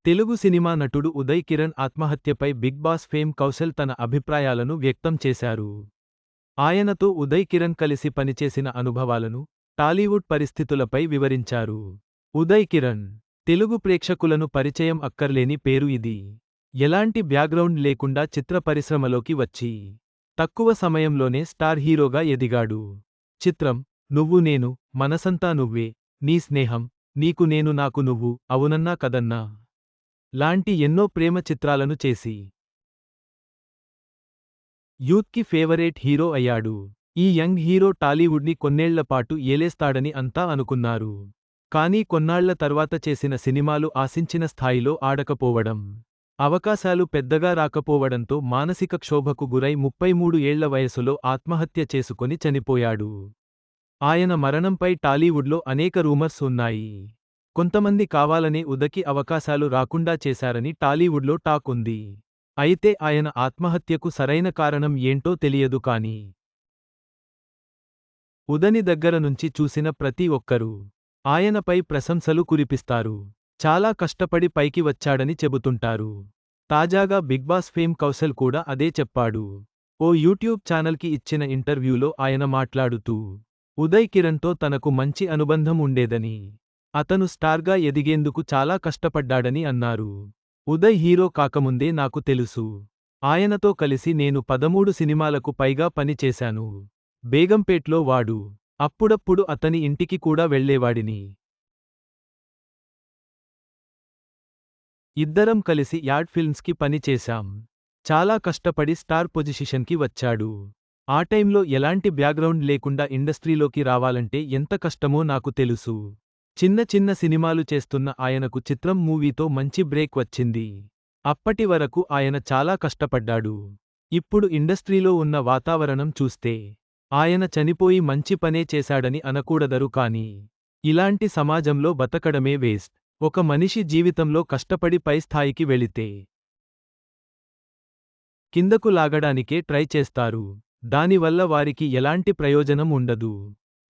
తెలుగు సినిమా నటుడు ఉదయ్ కిరణ్ ఆత్మహత్యపై బిగ్ బాస్ ఫేమ్ కౌశల్ తన అభిప్రాయాలను వ్యక్తం చేశారు. ఆయనతో ఉదయ్ కిరణ్ కలిసి పనిచేసిన అనుభవాలను, టాలీవుడ్ పరిస్థితులపై వివరించారు. ఉదయ్ కిరణ్: తెలుగు ప్రేక్షకులను పరిచయం అక్కర్లేని పేరు ఇది. ఎలాంటి బ్యాక్గ్రౌండ్ లేకుండా చిత్ర పరిశ్రమలోకి వచ్చి, తక్కువ సమయంలోనే స్టార్ హీరోగా ఎదిగాడు. చిత్రం నువ్వు నేను, మనసంతా నువ్వే, నీ స్నేహం, నీకు నేను నాకు నువ్వు, అవునన్నా కదన్నా లాంటి ఎన్నో ప్రేమ చిత్రాలను చేసి యూత్కి ఫేవరేట్ హీరో అయ్యాడు. ఈ యంగ్ హీరో టాలీవుడ్ని కొన్నేళ్లపాటు ఏలేస్తాడని అంతా అనుకున్నారు. కానీ కొన్నాళ్ల తర్వాత చేసిన సినిమాలు ఆశించిన స్థాయిలో ఆడకపోవడం, అవకాశాలు పెద్దగా రాకపోవడంతో మానసిక క్షోభకు గురై 33 ఏళ్ల వయసులో ఆత్మహత్య చేసుకొని చనిపోయాడు. ఆయన మరణంపై టాలీవుడ్లో అనేక రూమర్స్ ఉన్నాయి. కొంతమంది కావాలనే ఉదయ్కి అవకాశాలు రాకుండా చేశారని టాలీవుడ్లో టాక్ ఉంది. అయితే ఆయన ఆత్మహత్యకు సరైన కారణం ఏంటో తెలియదు కానీ, ఉదయ్ని దగ్గర నుంచి చూసిన ప్రతి ఒక్కరూ ఆయనపై ప్రశంసలు కురిపిస్తారు. చాలా కష్టపడి పైకి వచ్చాడని చెబుతుంటారు. తాజాగా బిగ్ బాస్ ఫేమ్ కౌశల్ కూడా అదే చెప్పాడు. ఓ యూట్యూబ్ ఛానల్కి ఇచ్చిన ఇంటర్వ్యూలో ఆయన మాట్లాడుతూ, ఉదయ్ కిరణ్తో తనకు మంచి అనుబంధం ఉండేదని, అతను స్టార్గా ఎదిగేందుకు చాలా కష్టపడ్డాడని అన్నారు. ఉదయ్ హీరో కాకముందే నాకు తెలుసు. ఆయనతో కలిసి నేను 13 సినిమాలకు పైగా పని చేశాను. బేగంపేట్లో వాడు. అప్పుడప్పుడు అతని ఇంటికి కూడా వెళ్లేవాడిని. ఇద్దరం కలిసి యాడ్ ఫిల్మ్స్కి పని చేశాం. చాలా కష్టపడి స్టార్ పొజిషన్కి వచ్చాడు. ఆ టైంలో ఎలాంటి బ్యాక్గ్రౌండ్ లేకుండా ఇండస్ట్రీలోకి రావాలంటే ఎంత కష్టమో నాకు తెలుసు. చిన్న చిన్న సినిమాలు చేస్తున్న ఆయనకు చిత్రం మూవీతో మంచి బ్రేక్ వచ్చింది. అప్పటి వరకు ఆయన చాలా కష్టపడ్డాడు. ఇప్పుడు ఇండస్ట్రీలో ఉన్న వాతావరణం చూస్తే, ఆయన చనిపోయి మంచి పనే చేశాడని అనకూడదరు కానీ, ఇలాంటి సమాజంలో బతకడమే వేస్ట్. ఒక మనిషి జీవితంలో కష్టపడి పై స్థాయికి వెళితే, కిందకు లాగడానికే ట్రై చేస్తారు. దానివల్ల వారికి ఎలాంటి ప్రయోజనం ఉండదు.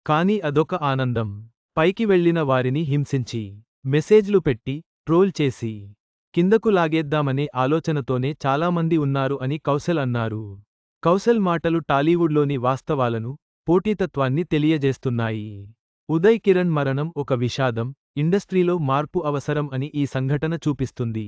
కానీ అదొక ఆనందం. పైకి వెళ్లిన వారిని హింసించి, మెసేజ్లు పెట్టి, ట్రోల్ చేసి, కిందకు లాగేద్దామనే ఆలోచనతోనే చాలామంది ఉన్నారు అని కౌశల్ అన్నారు. కౌశల్ మాటలు టాలీవుడ్లోని వాస్తవాలను, పోటీతత్వాన్ని తెలియజేస్తున్నాయి. ఉదయ్ కిరణ్ మరణం ఒక విషాదం, ఇండస్ట్రీలో మార్పు అవసరం అని ఈ సంఘటన చూపిస్తుంది.